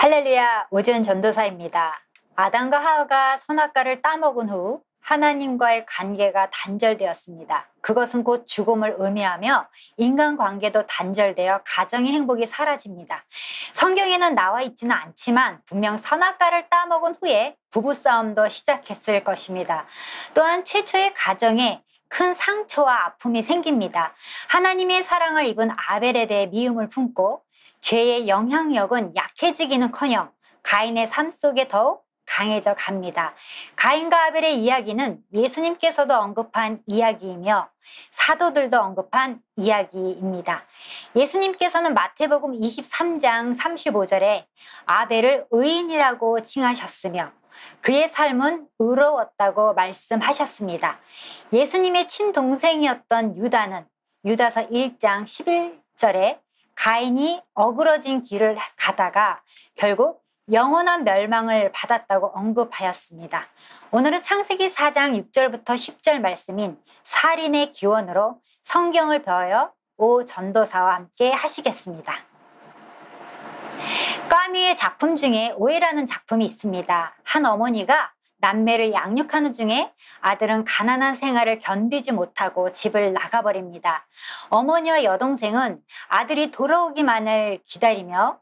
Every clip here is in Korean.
할렐루야, 오지은 전도사입니다. 아담과 하와가 선악과를 따먹은 후 하나님과의 관계가 단절되었습니다. 그것은 곧 죽음을 의미하며 인간관계도 단절되어 가정의 행복이 사라집니다. 성경에는 나와 있지는 않지만 분명 선악과를 따먹은 후에 부부싸움도 시작했을 것입니다. 또한 최초의 가정에 큰 상처와 아픔이 생깁니다. 하나님의 사랑을 입은 아벨에 대해 미움을 품고 죄의 영향력은 약해지기는커녕 가인의 삶 속에 더욱 강해져 갑니다. 가인과 아벨의 이야기는 예수님께서도 언급한 이야기이며 사도들도 언급한 이야기입니다. 예수님께서는 마태복음 23장 35절에 아벨을 의인이라고 칭하셨으며 그의 삶은 의로웠다고 말씀하셨습니다. 예수님의 친동생이었던 유다는 유다서 1장 11절에 가인이 어그러진 길을 가다가 결국 영원한 멸망을 받았다고 언급하였습니다. 오늘은 창세기 4장 6절부터 10절 말씀인 살인의 기원으로 성경을 배워요 오 전도사와 함께 하시겠습니다. 까미의 작품 중에 오해라는 작품이 있습니다. 한 어머니가 남매를 양육하는 중에 아들은 가난한 생활을 견디지 못하고 집을 나가버립니다. 어머니와 여동생은 아들이 돌아오기만을 기다리며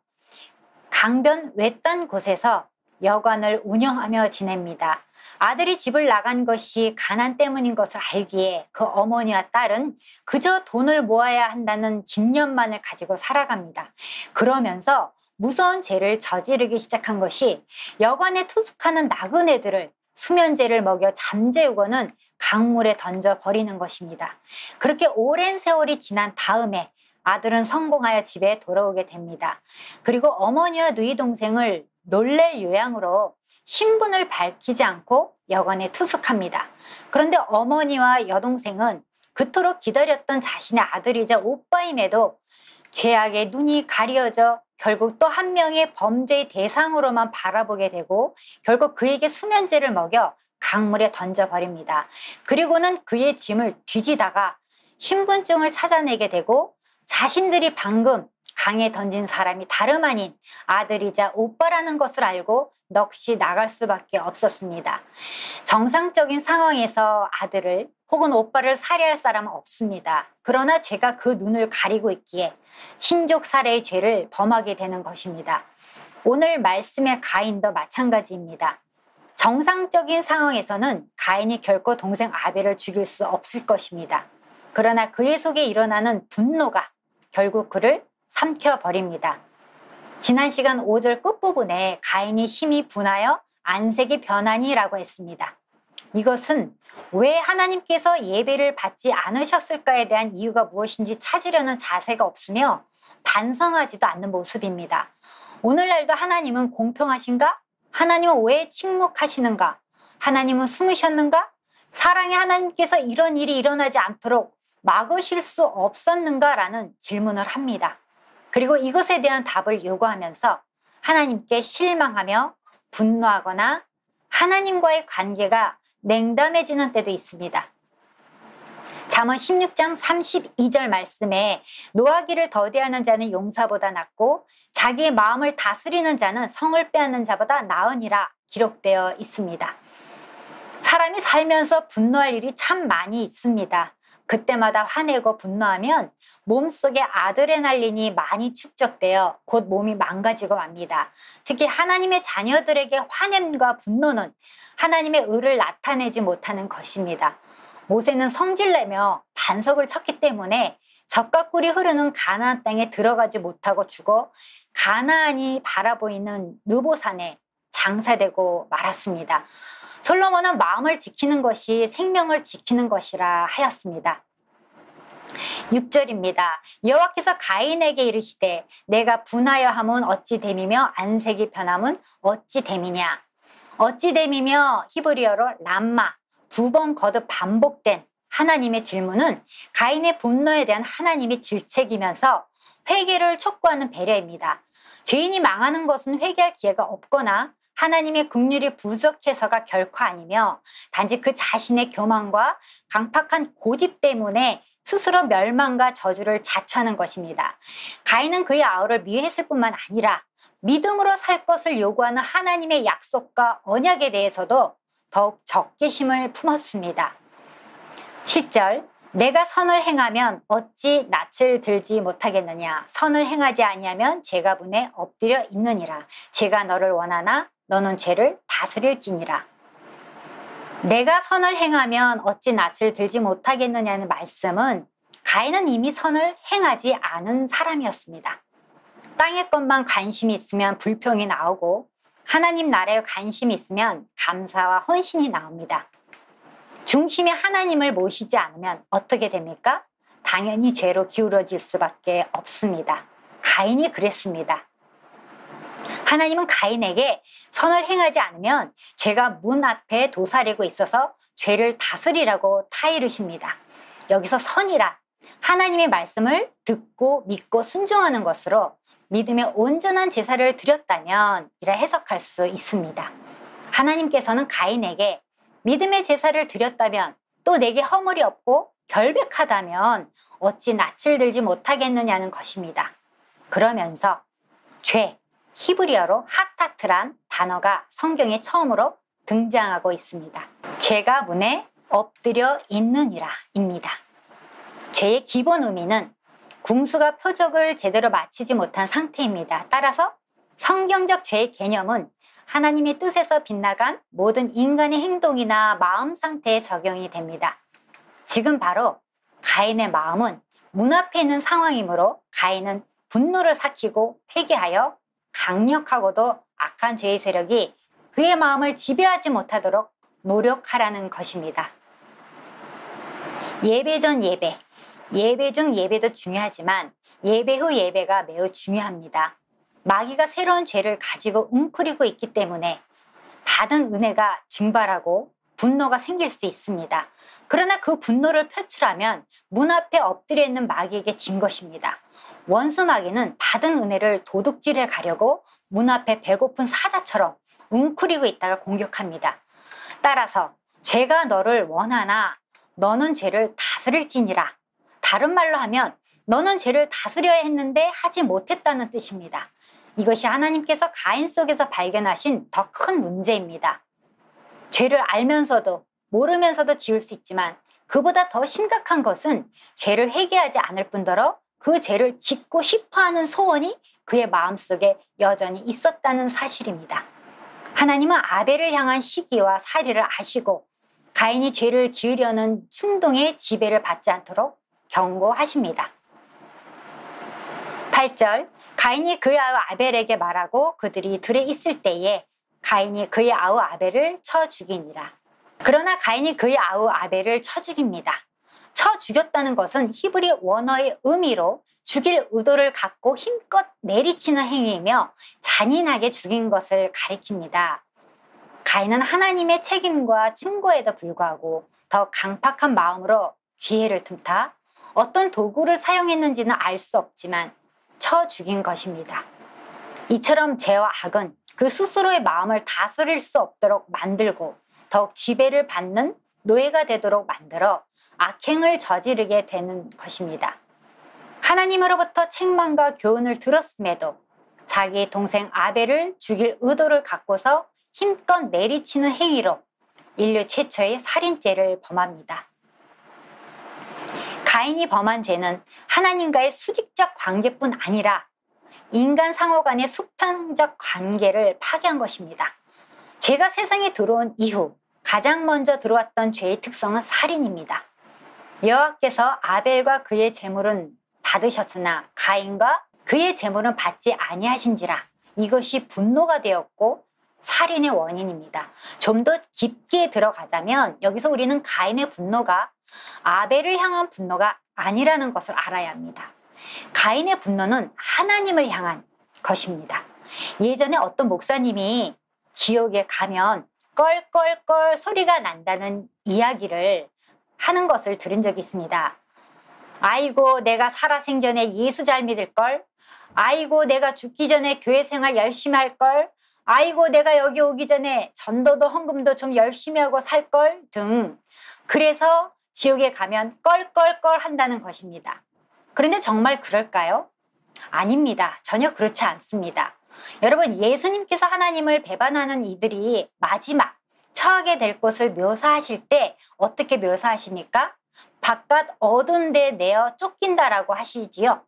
강변 외딴 곳에서 여관을 운영하며 지냅니다. 아들이 집을 나간 것이 가난 때문인 것을 알기에 그 어머니와 딸은 그저 돈을 모아야 한다는 집념만을 가지고 살아갑니다. 그러면서 무서운 죄를 저지르기 시작한 것이 여관에 투숙하는 나그네들을 수면제를 먹여 잠재우고는 강물에 던져 버리는 것입니다. 그렇게 오랜 세월이 지난 다음에 아들은 성공하여 집에 돌아오게 됩니다. 그리고 어머니와 누이 동생을 놀랄 요양으로 신분을 밝히지 않고 여관에 투숙합니다. 그런데 어머니와 여동생은 그토록 기다렸던 자신의 아들이자 오빠임에도 죄악의 눈이 가려져 결국 또 한 명의 범죄의 대상으로만 바라보게 되고 결국 그에게 수면제를 먹여 강물에 던져버립니다. 그리고는 그의 짐을 뒤지다가 신분증을 찾아내게 되고 자신들이 방금 강에 던진 사람이 다름 아닌 아들이자 오빠라는 것을 알고 넋이 나갈 수밖에 없었습니다. 정상적인 상황에서 아들을 혹은 오빠를 살해할 사람은 없습니다. 그러나 죄가 그 눈을 가리고 있기에 신족 살해의 죄를 범하게 되는 것입니다. 오늘 말씀의 가인도 마찬가지입니다. 정상적인 상황에서는 가인이 결코 동생 아벨을 죽일 수 없을 것입니다. 그러나 그의 속에 일어나는 분노가 결국 그를 삼켜버립니다. 지난 시간 5절 끝부분에 가인이 힘이 분하여 안색이 변하니라고 했습니다. 이것은 왜 하나님께서 예배를 받지 않으셨을까에 대한 이유가 무엇인지 찾으려는 자세가 없으며 반성하지도 않는 모습입니다. 오늘날도 하나님은 공평하신가? 하나님은 왜 침묵하시는가? 하나님은 숨으셨는가? 사랑의 하나님께서 이런 일이 일어나지 않도록 막으실 수 없었는가라는 질문을 합니다. 그리고 이것에 대한 답을 요구하면서 하나님께 실망하며 분노하거나 하나님과의 관계가 냉담해지는 때도 있습니다. 잠언 16장 32절 말씀에 노하기를 더디하는 자는 용사보다 낫고 자기의 마음을 다스리는 자는 성을 빼앗는 자보다 나으니라 기록되어 있습니다. 사람이 살면서 분노할 일이 참 많이 있습니다. 그때마다 화내고 분노하면 몸속에 아드레날린이 많이 축적되어 곧 몸이 망가지고 맙니다. 특히 하나님의 자녀들에게 화냄과 분노는 하나님의 의를 나타내지 못하는 것입니다. 모세는 성질내며 반석을 쳤기 때문에 젖과 꿀이 흐르는 가나안 땅에 들어가지 못하고 죽어 가나안이 바라보이는 느보산에 장사되고 말았습니다. 솔로몬은 마음을 지키는 것이 생명을 지키는 것이라 하였습니다. 6절입니다. 여호와께서 가인에게 이르시되 내가 분하여 함은 어찌 됨이며 안색이 변함은 어찌 됨이냐. 어찌 됨이며 히브리어로 람마 2번 거듭 반복된 하나님의 질문은 가인의 분노에 대한 하나님의 질책이면서 회개를 촉구하는 배려입니다. 죄인이 망하는 것은 회개할 기회가 없거나 하나님의 긍휼이 부족해서가 결코 아니며 단지 그 자신의 교만과 강팍한 고집 때문에 스스로 멸망과 저주를 자초하는 것입니다. 가인은 그의 아우를 미워했을 뿐만 아니라 믿음으로 살 것을 요구하는 하나님의 약속과 언약에 대해서도 더욱 적개심을 품었습니다. 7절, 내가 선을 행하면 어찌 낯을 들지 못하겠느냐. 선을 행하지 아니하면 죄가 문에 엎드려 있느니라. 제가 너를 원하나 너는 죄를 다스릴지니라. 내가 선을 행하면 어찌 낯을 들지 못하겠느냐는 말씀은 가인은 이미 선을 행하지 않은 사람이었습니다. 땅의 것만 관심이 있으면 불평이 나오고 하나님 나라에 관심이 있으면 감사와 헌신이 나옵니다. 중심이 하나님을 모시지 않으면 어떻게 됩니까? 당연히 죄로 기울어질 수밖에 없습니다. 가인이 그랬습니다. 하나님은 가인에게 선을 행하지 않으면 죄가 문 앞에 도사리고 있어서 죄를 다스리라고 타이르십니다. 여기서 선이라 하나님의 말씀을 듣고 믿고 순종하는 것으로 믿음의 온전한 제사를 드렸다면 이라 해석할 수 있습니다. 하나님께서는 가인에게 믿음의 제사를 드렸다면 또 내게 허물이 없고 결백하다면 어찌 낯을 들지 못하겠느냐는 것입니다. 그러면서 죄, 히브리어로 하타트란 단어가 성경에 처음으로 등장하고 있습니다. 죄가 문에 엎드려 있느니라 입니다. 죄의 기본 의미는 궁수가 표적을 제대로 마치지 못한 상태입니다. 따라서 성경적 죄의 개념은 하나님의 뜻에서 빗나간 모든 인간의 행동이나 마음 상태에 적용이 됩니다. 지금 바로 가인의 마음은 문 앞에 있는 상황이므로 가인은 분노를 삭히고 회개하여 강력하고도 악한 죄의 세력이 그의 마음을 지배하지 못하도록 노력하라는 것입니다. 예배 전 예배, 예배 중 예배도 중요하지만 예배 후 예배가 매우 중요합니다. 마귀가 새로운 죄를 가지고 웅크리고 있기 때문에 받은 은혜가 증발하고 분노가 생길 수 있습니다. 그러나 그 분노를 표출하면 문 앞에 엎드려 있는 마귀에게 진 것입니다. 원수 마귀는 받은 은혜를 도둑질해 가려고 문 앞에 배고픈 사자처럼 웅크리고 있다가 공격합니다. 따라서 죄가 너를 원하나 너는 죄를 다스릴지니라. 다른 말로 하면 너는 죄를 다스려야 했는데 하지 못했다는 뜻입니다. 이것이 하나님께서 가인 속에서 발견하신 더 큰 문제입니다. 죄를 알면서도 모르면서도 지을 수 있지만 그보다 더 심각한 것은 죄를 회개하지 않을 뿐더러 그 죄를 짓고 싶어하는 소원이 그의 마음속에 여전히 있었다는 사실입니다. 하나님은 아벨을 향한 시기와 사리를 아시고 가인이 죄를 지으려는 충동의 지배를 받지 않도록 경고하십니다. 8절, 가인이 그의 아우 아벨에게 말하고 그들이 들에 있을 때에 가인이 그의 아우 아벨을 쳐 죽이니라. 그러나 가인이 그의 아우 아벨을 쳐 죽입니다. 쳐 죽였다는 것은 히브리 원어의 의미로 죽일 의도를 갖고 힘껏 내리치는 행위이며 잔인하게 죽인 것을 가리킵니다. 가인은 하나님의 책임과 충고에도 불구하고 더 강팍한 마음으로 기회를 틈타 어떤 도구를 사용했는지는 알 수 없지만 쳐 죽인 것입니다. 이처럼 죄와 악은 그 스스로의 마음을 다스릴 수 없도록 만들고 더욱 지배를 받는 노예가 되도록 만들어 악행을 저지르게 되는 것입니다. 하나님으로부터 책망과 교훈을 들었음에도 자기 동생 아벨을 죽일 의도를 갖고서 힘껏 내리치는 행위로 인류 최초의 살인죄를 범합니다. 가인이 범한 죄는 하나님과의 수직적 관계뿐 아니라 인간 상호 간의 수평적 관계를 파괴한 것입니다. 죄가 세상에 들어온 이후 가장 먼저 들어왔던 죄의 특성은 살인입니다. 여호와께서 아벨과 그의 제물은 받으셨으나 가인과 그의 제물은 받지 아니하신지라. 이것이 분노가 되었고 살인의 원인입니다. 좀 더 깊게 들어가자면 여기서 우리는 가인의 분노가 아벨을 향한 분노가 아니라는 것을 알아야 합니다. 가인의 분노는 하나님을 향한 것입니다. 예전에 어떤 목사님이 지옥에 가면 껄껄껄 소리가 난다는 이야기를 하는 것을 들은 적이 있습니다. 아이고 내가 살아생전에 예수 잘 믿을걸, 아이고 내가 죽기 전에 교회 생활 열심히 할걸, 아이고 내가 여기 오기 전에 전도도 헌금도 좀 열심히 하고 살걸 등, 그래서 지옥에 가면 껄껄껄 한다는 것입니다. 그런데 정말 그럴까요? 아닙니다. 전혀 그렇지 않습니다. 여러분, 예수님께서 하나님을 배반하는 이들이 마지막 처하게 될 것을 묘사하실 때 어떻게 묘사하십니까? 바깥 어두운 데 내어 쫓긴다라고 하시지요.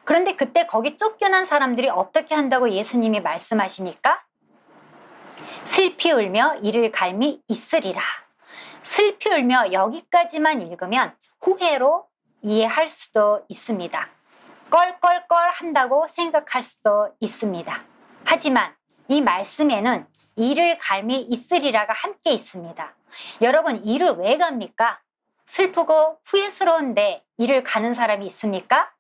그런데 그때 거기 쫓겨난 사람들이 어떻게 한다고 예수님이 말씀하십니까? 슬피 울며 이를 갈미 있으리라. 슬피 울며 여기까지만 읽으면 후회로 이해할 수도 있습니다. 껄껄껄 한다고 생각할 수도 있습니다. 하지만 이 말씀에는 이를 갈미 있으리라가 함께 있습니다. 여러분, 이를 왜 갑니까? 슬프고 후회스러운데 이를 가는 사람이 있습니까?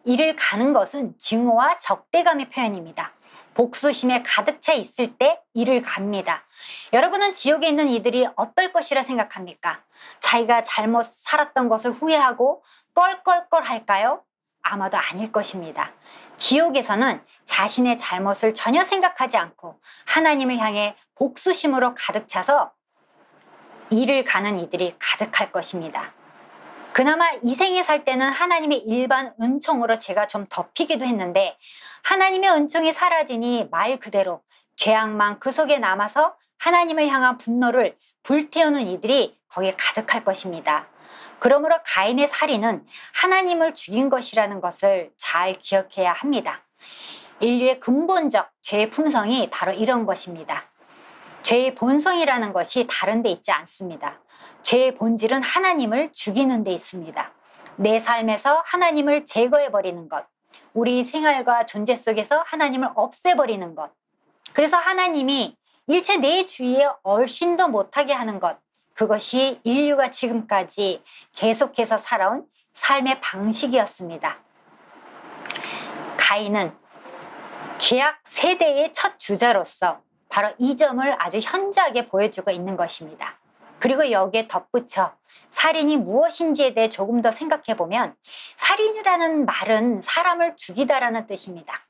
이를 가는 것은 증오와 적대감의 표현입니다. 복수심에 가득 차 있을 때 이를 갑니다. 여러분은 지옥에 있는 이들이 어떨 것이라 생각합니까? 자기가 잘못 살았던 것을 후회하고 껄껄껄 할까요? 아마도 아닐 것입니다. 지옥에서는 자신의 잘못을 전혀 생각하지 않고 하나님을 향해 복수심으로 가득 차서 이를 가는 이들이 가득할 것입니다. 그나마 이 생에 살 때는 하나님의 일반 은총으로 죄가 좀 덮이기도 했는데 하나님의 은총이 사라지니 말 그대로 죄악만 그 속에 남아서 하나님을 향한 분노를 불태우는 이들이 거기에 가득할 것입니다. 그러므로 가인의 살인은 하나님을 죽인 것이라는 것을 잘 기억해야 합니다. 인류의 근본적 죄의 품성이 바로 이런 것입니다. 죄의 본성이라는 것이 다른 데 있지 않습니다. 죄의 본질은 하나님을 죽이는 데 있습니다. 내 삶에서 하나님을 제거해버리는 것, 우리 생활과 존재 속에서 하나님을 없애버리는 것, 그래서 하나님이 일체 내 주위에 얼씬도 못하게 하는 것, 그것이 인류가 지금까지 계속해서 살아온 삶의 방식이었습니다. 가인은 죄악 세대의 첫 주자로서 바로 이 점을 아주 현저하게 보여주고 있는 것입니다. 그리고 여기에 덧붙여 살인이 무엇인지에 대해 조금 더 생각해보면 살인이라는 말은 사람을 죽이다라는 뜻입니다.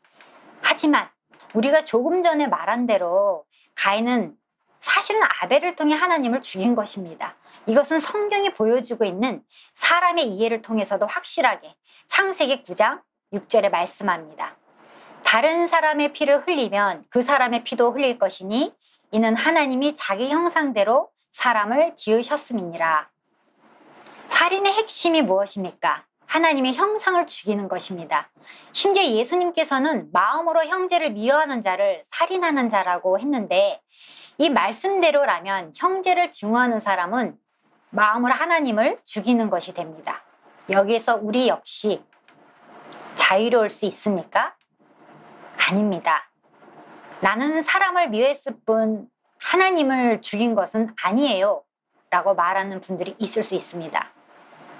하지만 우리가 조금 전에 말한 대로 가인은 사실은 아벨을 통해 하나님을 죽인 것입니다. 이것은 성경이 보여주고 있는 사람의 이해를 통해서도 확실하게 창세기 9장 6절에 말씀합니다. 다른 사람의 피를 흘리면 그 사람의 피도 흘릴 것이니 이는 하나님이 자기 형상대로 사람을 지으셨음이니라. 살인의 핵심이 무엇입니까? 하나님의 형상을 죽이는 것입니다. 심지어 예수님께서는 마음으로 형제를 미워하는 자를 살인하는 자라고 했는데 이 말씀대로라면 형제를 증오하는 사람은 마음으로 하나님을 죽이는 것이 됩니다. 여기에서 우리 역시 자유로울 수 있습니까? 아닙니다. 나는 사람을 미워했을 뿐 하나님을 죽인 것은 아니에요 라고 말하는 분들이 있을 수 있습니다.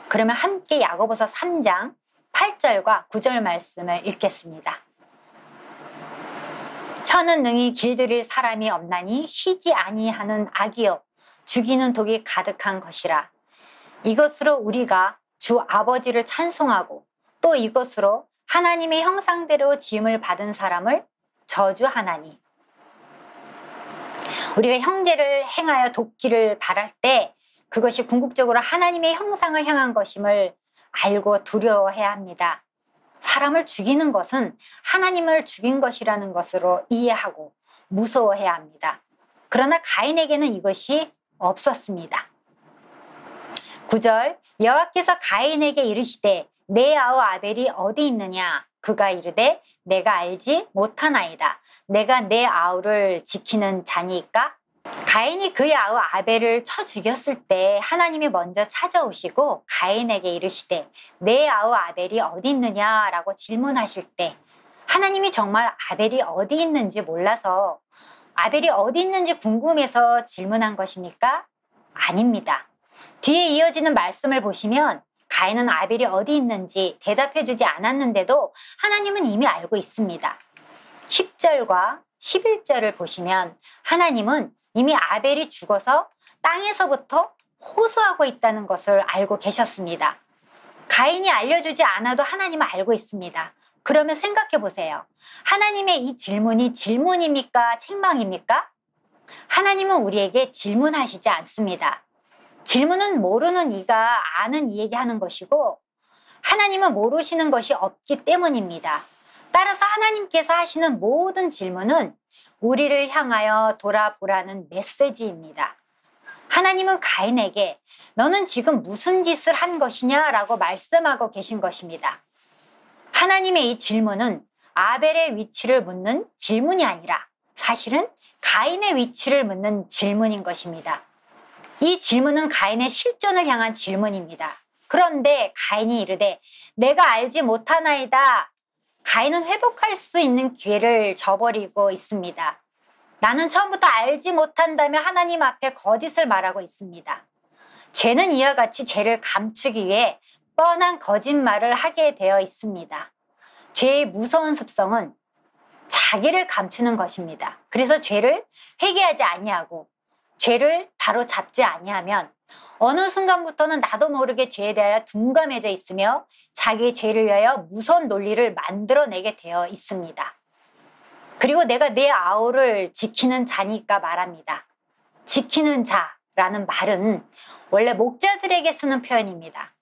그러면 함께 야고보서 3장 8절과 9절 말씀을 읽겠습니다. 혀는 능히 길들일 사람이 없나니 쉬지 아니하는 악이요 죽이는 독이 가득한 것이라. 이것으로 우리가 주 아버지를 찬송하고 또 이것으로 하나님의 형상대로 지음을 받은 사람을 저주하나니. 우리가 형제를 행하여 돕기를 바랄 때 그것이 궁극적으로 하나님의 형상을 향한 것임을 알고 두려워해야 합니다. 사람을 죽이는 것은 하나님을 죽인 것이라는 것으로 이해하고 무서워해야 합니다. 그러나 가인에게는 이것이 없었습니다. 9절 여호와께서 가인에게 이르시되 내 아우 아벨이 어디 있느냐? 그가 이르되 내가 알지 못하나이다. 내가 내 아우를 지키는 자니까? 가인이 그의 아우 아벨을 쳐 죽였을 때 하나님이 먼저 찾아오시고 가인에게 이르시되 내 아우 아벨이 어디 있느냐라고 질문하실 때 하나님이 정말 아벨이 어디 있는지 몰라서 아벨이 어디 있는지 궁금해서 질문한 것입니까? 아닙니다. 뒤에 이어지는 말씀을 보시면 가인은 아벨이 어디 있는지 대답해주지 않았는데도 하나님은 이미 알고 있습니다. 10절과 11절을 보시면 하나님은 이미 아벨이 죽어서 땅에서부터 호소하고 있다는 것을 알고 계셨습니다. 가인이 알려주지 않아도 하나님은 알고 있습니다. 그러면 생각해 보세요. 하나님의 이 질문이 질문입니까? 책망입니까? 하나님은 우리에게 질문하시지 않습니다. 질문은 모르는 이가 아는 이에게 하는 것이고 하나님은 모르시는 것이 없기 때문입니다. 따라서 하나님께서 하시는 모든 질문은 우리를 향하여 돌아보라는 메시지입니다. 하나님은 가인에게 너는 지금 무슨 짓을 한 것이냐라고 말씀하고 계신 것입니다. 하나님의 이 질문은 아벨의 위치를 묻는 질문이 아니라 사실은 가인의 위치를 묻는 질문인 것입니다. 이 질문은 가인의 실존을 향한 질문입니다. 그런데 가인이 이르되 내가 알지 못하나이다. 가인은 회복할 수 있는 기회를 저버리고 있습니다. 나는 처음부터 알지 못한다며 하나님 앞에 거짓을 말하고 있습니다. 죄는 이와 같이 죄를 감추기 위해 뻔한 거짓말을 하게 되어 있습니다. 죄의 무서운 습성은 자기를 감추는 것입니다. 그래서 죄를 회개하지 아니하고 죄를 바로 잡지 아니하면 어느 순간부터는 나도 모르게 죄에 대하여 둔감해져 있으며 자기의 죄를 위하여 무서운 논리를 만들어내게 되어 있습니다. 그리고 내가 내 아우를 지키는 자니까 말합니다. 지키는 자라는 말은 원래 목자들에게 쓰는 표현입니다.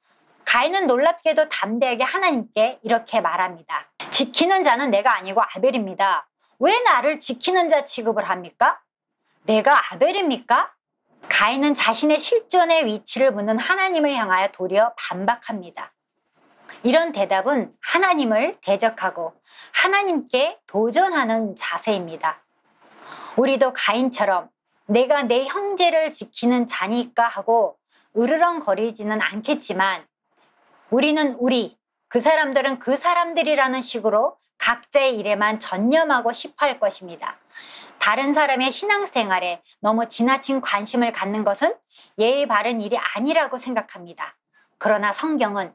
가인은 놀랍게도 담대하게 하나님께 이렇게 말합니다. 지키는 자는 내가 아니고 아벨입니다. 왜 나를 지키는 자 취급을 합니까? 내가 아벨입니까? 가인은 자신의 실존의 위치를 묻는 하나님을 향하여 도리어 반박합니다. 이런 대답은 하나님을 대적하고 하나님께 도전하는 자세입니다. 우리도 가인처럼 내가 내 형제를 지키는 자니까 하고 으르렁거리지는 않겠지만 우리는 우리, 그 사람들은 그 사람들이라는 식으로 각자의 일에만 전념하고 싶어 할 것입니다. 다른 사람의 신앙생활에 너무 지나친 관심을 갖는 것은 예의 바른 일이 아니라고 생각합니다. 그러나 성경은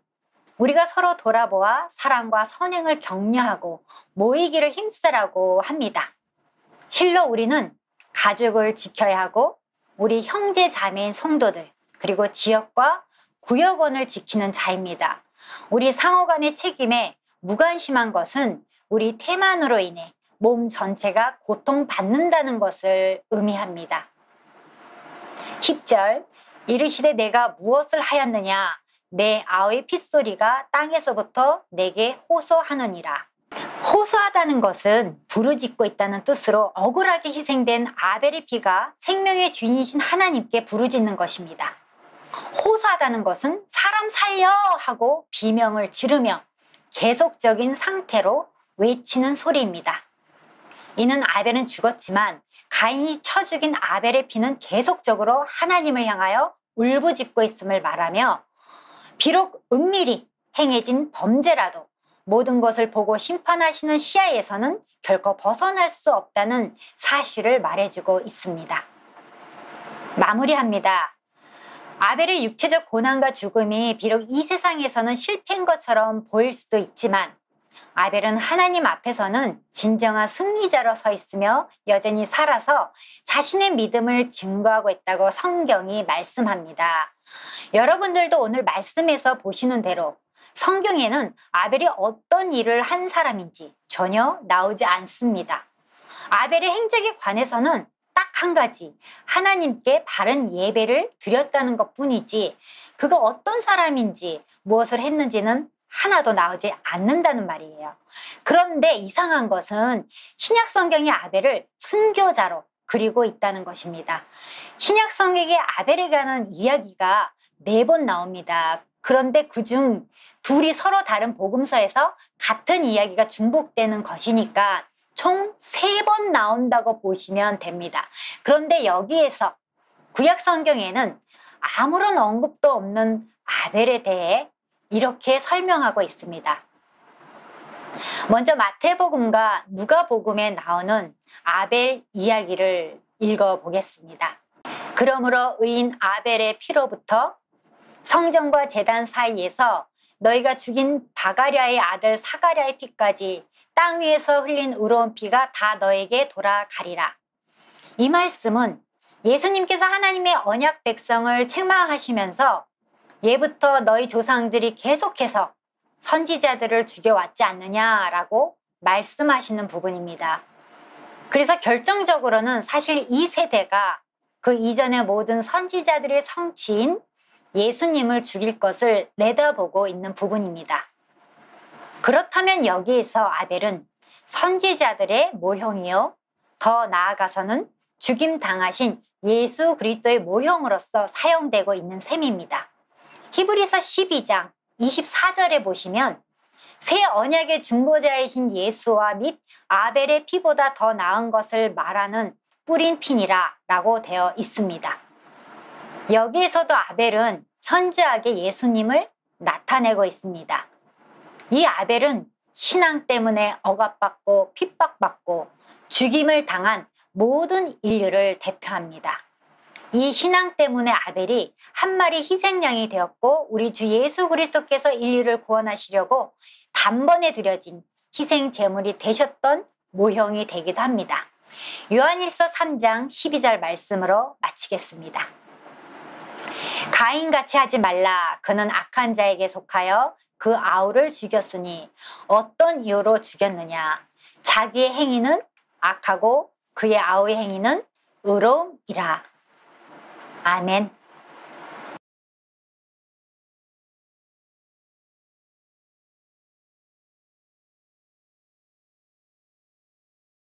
우리가 서로 돌아보아 사랑과 선행을 격려하고 모이기를 힘쓰라고 합니다. 실로 우리는 가족을 지켜야 하고 우리 형제 자매인 성도들 그리고 지역과 구역원을 지키는 자입니다. 우리 상호 간의 책임에 무관심한 것은 우리 태만으로 인해 몸 전체가 고통받는다는 것을 의미합니다. 10절 이르시되 내가 무엇을 하였느냐 내 아우의 핏소리가 땅에서부터 내게 호소하느니라. 호소하다는 것은 부르짖고 있다는 뜻으로 억울하게 희생된 아벨의 피가 생명의 주인이신 하나님께 부르짖는 것입니다. 호소하다는 것은 사람 살려 하고 비명을 지르며 계속적인 상태로 외치는 소리입니다. 이는 아벨은 죽었지만 가인이 쳐 죽인 아벨의 피는 계속적으로 하나님을 향하여 울부짖고 있음을 말하며 비록 은밀히 행해진 범죄라도 모든 것을 보고 심판하시는 시야에서는 결코 벗어날 수 없다는 사실을 말해주고 있습니다. 마무리합니다. 아벨의 육체적 고난과 죽음이 비록 이 세상에서는 실패인 것처럼 보일 수도 있지만 아벨은 하나님 앞에서는 진정한 승리자로 서 있으며 여전히 살아서 자신의 믿음을 증거하고 있다고 성경이 말씀합니다. 여러분들도 오늘 말씀에서 보시는 대로 성경에는 아벨이 어떤 일을 한 사람인지 전혀 나오지 않습니다. 아벨의 행적에 관해서는 딱 한 가지, 하나님께 바른 예배를 드렸다는 것뿐이지 그가 어떤 사람인지 무엇을 했는지는 하나도 나오지 않는다는 말이에요. 그런데 이상한 것은 신약 성경이 아벨을 순교자로 그리고 있다는 것입니다. 신약 성경에 아벨에 관한 이야기가 4번 나옵니다. 그런데 그중 둘이 서로 다른 복음서에서 같은 이야기가 중복되는 것이니까 총 3번 나온다고 보시면 됩니다. 그런데 여기에서 구약 성경에는 아무런 언급도 없는 아벨에 대해 이렇게 설명하고 있습니다. 먼저 마태복음과 누가복음에 나오는 아벨 이야기를 읽어보겠습니다. 그러므로 의인 아벨의 피로부터 성전과 제단 사이에서 너희가 죽인 바가랴의 아들 사가랴의 피까지 땅 위에서 흘린 의로운 피가 다 너에게 돌아가리라. 이 말씀은 예수님께서 하나님의 언약 백성을 책망하시면서 예부터 너희 조상들이 계속해서 선지자들을 죽여왔지 않느냐라고 말씀하시는 부분입니다. 그래서 결정적으로는 사실 이 세대가 그 이전의 모든 선지자들의 성취인 예수님을 죽일 것을 내다보고 있는 부분입니다. 그렇다면 여기에서 아벨은 선지자들의 모형이요, 더 나아가서는 죽임 당하신 예수 그리스도의 모형으로서 사용되고 있는 셈입니다. 히브리서 12장 24절에 보시면 새 언약의 중보자이신 예수와 및 아벨의 피보다 더 나은 것을 말하는 뿌린 피니라 라고 되어 있습니다. 여기에서도 아벨은 현저하게 예수님을 나타내고 있습니다. 이 아벨은 신앙 때문에 억압받고 핍박받고 죽임을 당한 모든 인류를 대표합니다. 이 신앙 때문에 아벨이 한 마리 희생양이 되었고 우리 주 예수 그리스도께서 인류를 구원하시려고 단번에 드려진 희생 제물이 되셨던 모형이 되기도 합니다. 요한일서 3장 12절 말씀으로 마치겠습니다. 가인같이 하지 말라. 그는 악한 자에게 속하여 그 아우를 죽였으니 어떤 이유로 죽였느냐. 자기의 행위는 악하고 그의 아우의 행위는 의로움이라. 아멘.